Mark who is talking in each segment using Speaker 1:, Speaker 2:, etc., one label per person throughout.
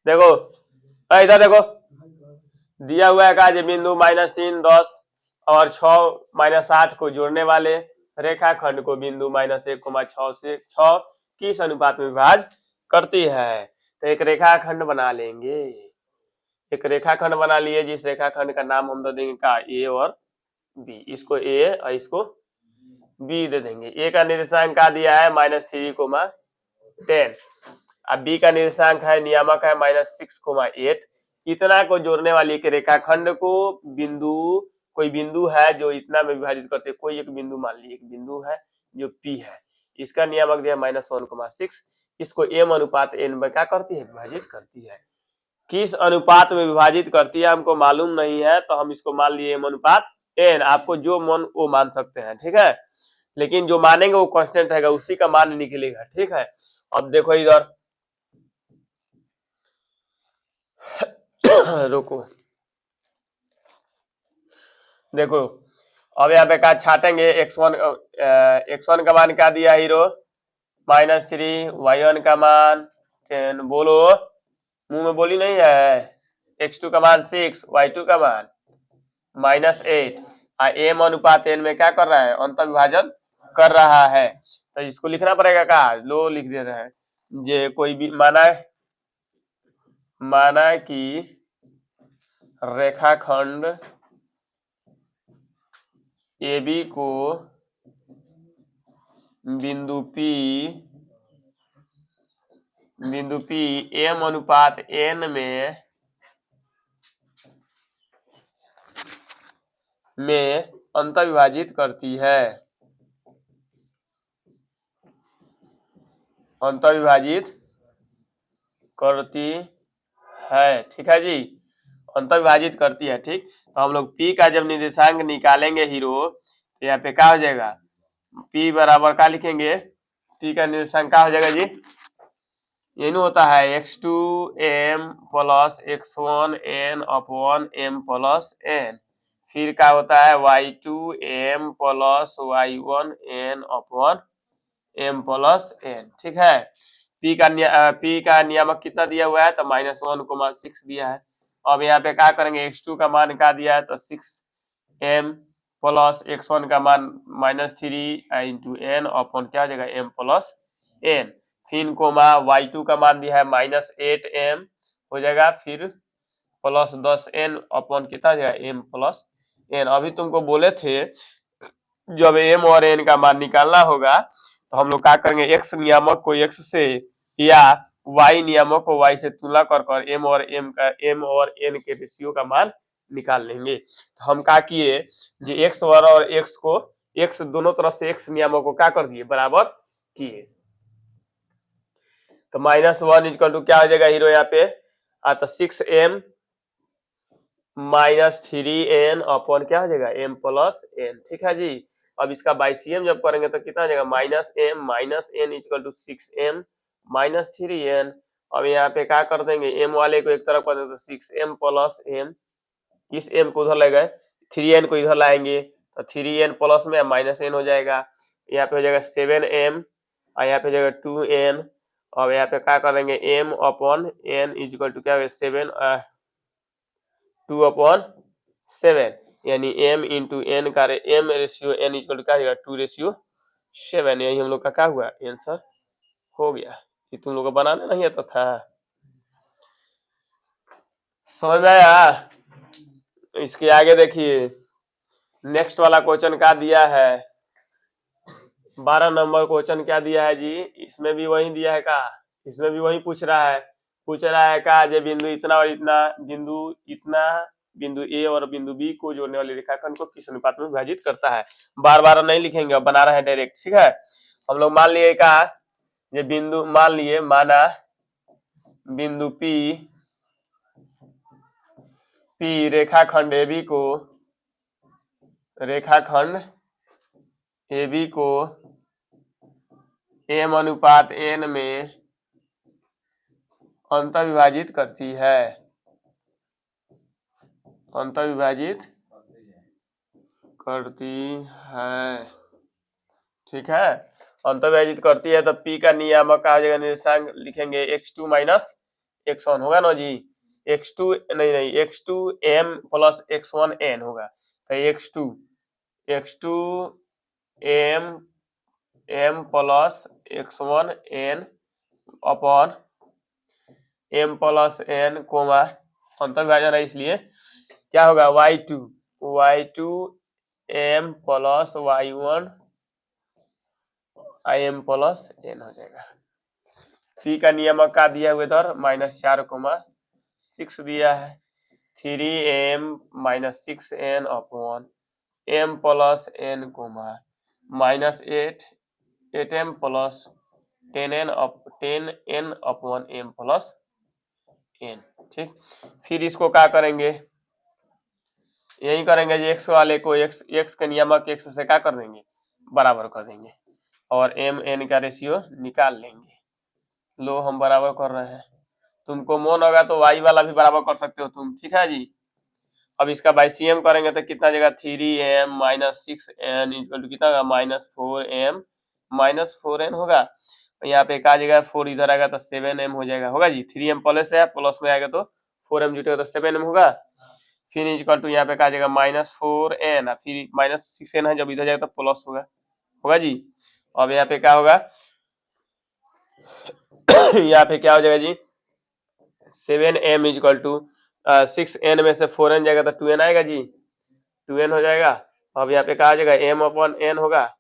Speaker 1: देखो इधर देखो, दिया हुआ है कहा बिंदु -3, 10 और 6 -8 को जोड़ने वाले रेखाखंड को बिंदु -1, 6 से 6 किस अनुपात में विभाज करती है। तो एक रेखाखंड बना लेंगे, एक रेखाखंड बना लिए, जिस रेखाखंड का नाम हम दे देंगे का ए और बी। इसको ए और इसको बी दे देंगे। ए का निर्देशांक का दिया है -3, 10। अब बी का निर्देशांक है, नियामक है -6, 8। इतना को जोड़ने वाली एक रेखाखंड को बिंदु, कोई बिंदु है जो इतना में विभाजित करते, कोई एक बिंदु मान लीजिए, एक बिंदु है जो पी है, इसका नियामक दिया -1, 6। इसको m अनुपात n में क्या करती है, विभाजित करती है। किस अनुपात में विभाजित करती है हमको मालूम नहीं है, तो हम इसको मान लिए m अनुपात n। आपको जो मन वो मान सकते हैं, ठीक है, लेकिन जो मानेंगे वो कांस्टेंट रहेगा, उसी का मान निकलेगा, ठीक है। अब देखो इधर रुको, देखो अब यहाँ पे क्या छाटेंगे, x1 का मान क्या दिया हीरो, -3, y1 का मान 10, बोलो मुंह में बोली नहीं है, x2 का मान 6, y2 का मान -8। m अनुपात n में क्या कर रहा है, अंतर विभाजन कर रहा है। तो इसको लिखना पड़ेगा का, लो लिख दे रहे हैं, जे कोई भी माना कि रेखाखंड AB को बिंदु P m अनुपात n में अंतर विभाजित करती है, अंतर विभाजित करती है, ठीक है जी, अंतर विभाजित करती है, ठीक। तो हम लोग P का जब निर्देशांक निकालेंगे हीरो, तो यहाँ पे क्या हो जाएगा, P बराबर क्या लिखेंगे, P का निर्देशांक क्या हो जाएगा जी, ये नहीं होता है x2m plus x1n upon m plus n, फिर क्या होता है y2m plus y1n upon m plus n, ठीक है। P का नियामक कितना दिया हुआ है, तो -1, 6 दिया है। अब यहाँ पे क्या करेंगे, x2 का मान क्या दिया है, तो 6m प्लस x1 का मान -3 इंटू n अपॉन क्या हो जाएगा m प्लस n, फिर कोमा y2 का मान दिया है -8m हो जाएगा, फिर प्लस 10n अपॉन कितना जाएगा m प्लस n। अभी तुमको बोले थे जब m और n का मान निकालना होगा तो हम लोग क्या करेंगे, x नियामक को x से या y नियामक को y से तुलना कर m और n के रेशियो का मान निकाल लेंगे। तो हम क्या किए, जो x और x को x दोनों तरफ से x नियामक को क्या कर दिए, बराबर किए। तो -1 इक्वल टू क्या हो जाएगा हीरो, यहाँ पे तो 6m -3n अपॉन क्या हो जाएगा m प्लस n, ठीक है जी। अब इसका बाइसियम जब करेंगे तो कितना हो जाएगा, -m - n equal to 6m -3n। अब यहाँ पे क्या कर देंगे, m वाले को एक तरफ कर देंगे तो 6m प्लस m, इस m को उधर ले गए, 3n को इधर लाएंगे तो 3n प्लस में -n हो जाएगा, यहाँ पे हो जाएगा 7m और यहाँ पे हो जाएगा 2n। अब यहाँ पे क्या करेंगे, m upon n equal to क्या होगा 2/7, यानी m इंटू n का m ratio n equal to क्या हो जाएगा 2/7। यही हम लोग का क्या हुआ, आंसर हो गया। ये तुम लोग को बनाना नहीं आता था, समझ में आया। इसके आगे देखिए, नेक्स्ट वाला क्वेश्चन क्या दिया है, 12 नंबर क्वेश्चन क्या दिया है जी, इसमें भी वही दिया है का, इसमें भी वही पूछ रहा है का, जो बिंदु इतना और इतना, बिंदु ए और बिंदु बी को जोड़ने वाली रेखाखंड को किस अनुपात में विभाजित करता है। बार बार नहीं लिखेंगे, बना रहे हैं डायरेक्ट, ठीक है। हम लोग मान लिए का, ये बिंदु माना बिंदु P रेखाखंड AB को m अनुपात n में अंतर विभाजित करती है, अंतर विभाजित करती है, ठीक है। अंतर विभाजित करती है तो P का नियामक का हो जाएगा, निर्देशांक लिखेंगे x2 - x1 होगा ना जी, x2 नहीं x2 m plus x1 n होगा, तो x2 m plus x1 n upon m plus n comma अंतर विभाजन है, इसलिए क्या होगा y2 m plus y1 im plus n हो जाएगा। पी का नियमक का दिया हुआ इधर -4,6 दिया है, 3m - 6n upon m plus n comma -8m plus 10n upon m plus n। ठीक, फिर इसको क्या करेंगे, यही करेंगे जी, x वाले को x का नियमक x से क्या कर देंगे, बराबर कर देंगे और m n का रेशियो निकाल लेंगे। लो हम बराबर कर रहे हैं, तुमको मन होगा तो y वाला भी बराबर कर सकते हो तुम, ठीक है जी। अब इसका बाई CM करेंगे तो कितना जगह 3m - 6n इक्वल टू कितना होगा -4n होगा, यहाँ पे एक आ जाएगा 4 इधर आएगा तो 7m हो जाएगा, होगा जी। 3m प्लस है, प्लस में आएगा तो 4m जुटेगा तो 7m होगा। फिर इक्वल टू यहाँ पे कहा जाएगा -4n, फिर -6n है, जब इधर जाएगा तो प्लस होगा, होगा जी। अब यहाँ पे क्या होगा यहाँ पे क्या हो जाएगा जी, 7m इक्वल टू 6n में से 4n जाएगा तो 2n आएगा जी, 2n हो जाएगा। अब यहाँ पे कहा जाएगा m अपॉन n होगा,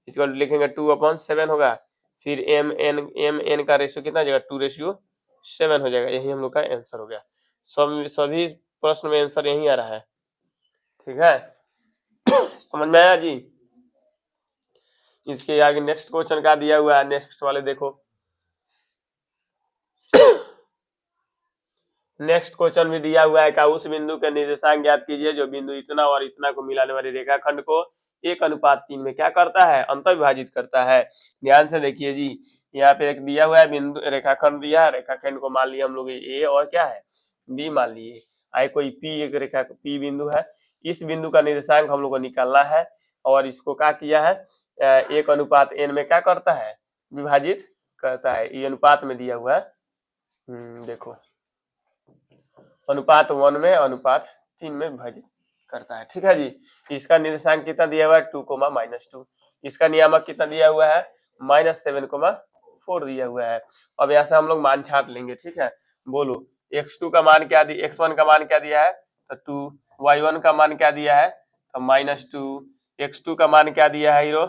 Speaker 1: इक्वल टू लिखेंगे 2/7 होगा, फिर m n का रेशियो कितना जाएगा 2:7 हो जाएगा। यही हम लोग का आंसर हो गया। सभी प्रश्न में आंसर यही आ रहा है, ठीक है, समझ में आया जी। इसके आगे नेक्स्ट क्वेश्चन का दिया हुआ है, नेक्स्ट वाले देखो, नेक्स्ट क्वेश्चन भी दिया हुआ है, का उस बिंदु के निर्देशांक ज्ञात कीजिए जो बिंदु इतना और इतना को मिलाने वाले रेखाखंड को 1:3 में क्या करता है, अंतर विभाजित करता है। ध्यान से देखिए जी, यहाँ पे एक दिया हुआ है बिंदु, रेखाखंड दिया है, रेखाखंड को मान लिया हम लोग ए और क्या है बी मान लिए, आई कोई पी एक रेखा पी बिंदु है, इस बिंदु का निर्देशांक हम लोग को निकालना है और इसको क्या किया है 1:n में क्या करता है विभाजित करता है, ये अनुपात में दिया हुआ है। देखो अनुपात 1 में अनुपात 3 में विभाजित करता है, ठीक है जी। इसका निर्देशांक कितना दिया हुआ है 2, -2, इसका नियामक कितना दिया हुआ है -7,4 दिया हुआ है। अब यहाँ से हम लोग मान छाट लेंगे, ठीक है। बोलो x2 का मान क्या दिया, x1 का मान क्या दिया है तो 2, y1 का मान क्या दिया है तो -2, x2 का मान क्या दिया है हीरो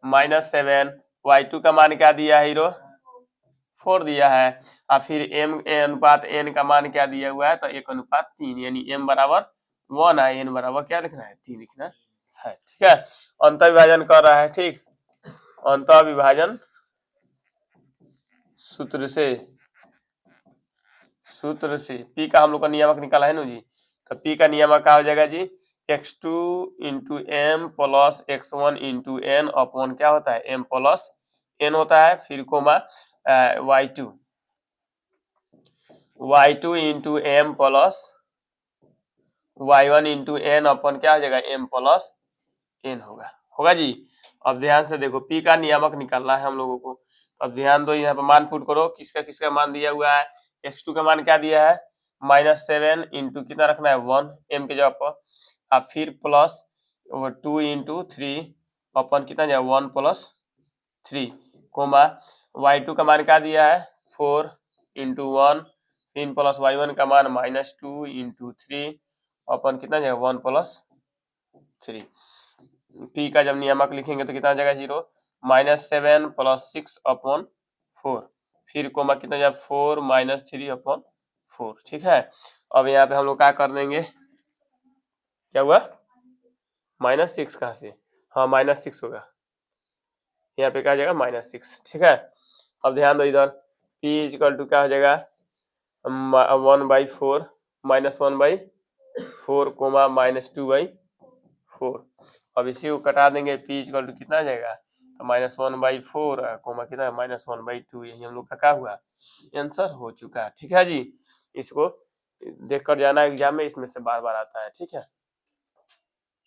Speaker 1: -7, y2 का मान क्या दिया है हीरो 4 दिया है, और फिर m अनुपात n का मान क्या दिया हुआ है तो 1:3, यानी m बराबर 1 है, n बराबर क्या लिखना है 3 लिखना है, ठीक है। अंतर विभाजन कर रहा है, ठीक, अंतर विभाजन सूत्र से p का हम लोग का नियामक निकाला है ना जी, तो p का नियामक क्या हो जाएगा जी x2 into m plus x1 into n upon क्या होता है m प्लस n होता है, फिर comma y2 into m plus y1 into n upon क्या हो जाएगा m प्लस n होगा, होगा जी। अब ध्यान से देखो p का नियामक निकालना है हम लोगों को, अब ध्यान दो, यहाँ पर मान पुट करो, किसका किसका मान दिया हुआ है, x2 का मान क्या दिया है -7 इंटू कितना रखना है 1 m के जगह पर, अब फिर प्लस 2 इंटू 3 अपन कितना जाए 1 प्लस 3 कोमा y2 का मान क्या दिया है 4 इंटू 1 फिर प्लस y1 का मान -2 इंटू 3 अपन कितना जाएगा 1 प्लस 3। p का जब नियामक लिखेंगे तो कितना जाएगा 0 -7 प्लस 6 अपॉन 4, फिर कोमा कितना जाएगा 4 -3 अपॉन 4, ठीक है। अब यहाँ पे हम लोग क्या कर देंगे, क्या हुआ -6 कहाँ से, हाँ -6 होगा, यहाँ पे क्या हो जाएगा -6, ठीक है। अब ध्यान दो इधर p इक्वल टू क्या हो जाएगा 1/4 -1/4 कोमा -2/4। अब इसी को कटा देंगे, p इक्वल टू कितना आ जाएगा तो -1/4 कोमा कितना -1/2, यही हम लोग का क्या हुआ आंसर हो चुका है, ठीक है जी। इसको देख कर जाना एग्जाम में, इसमें से बार बार आता है, ठीक है।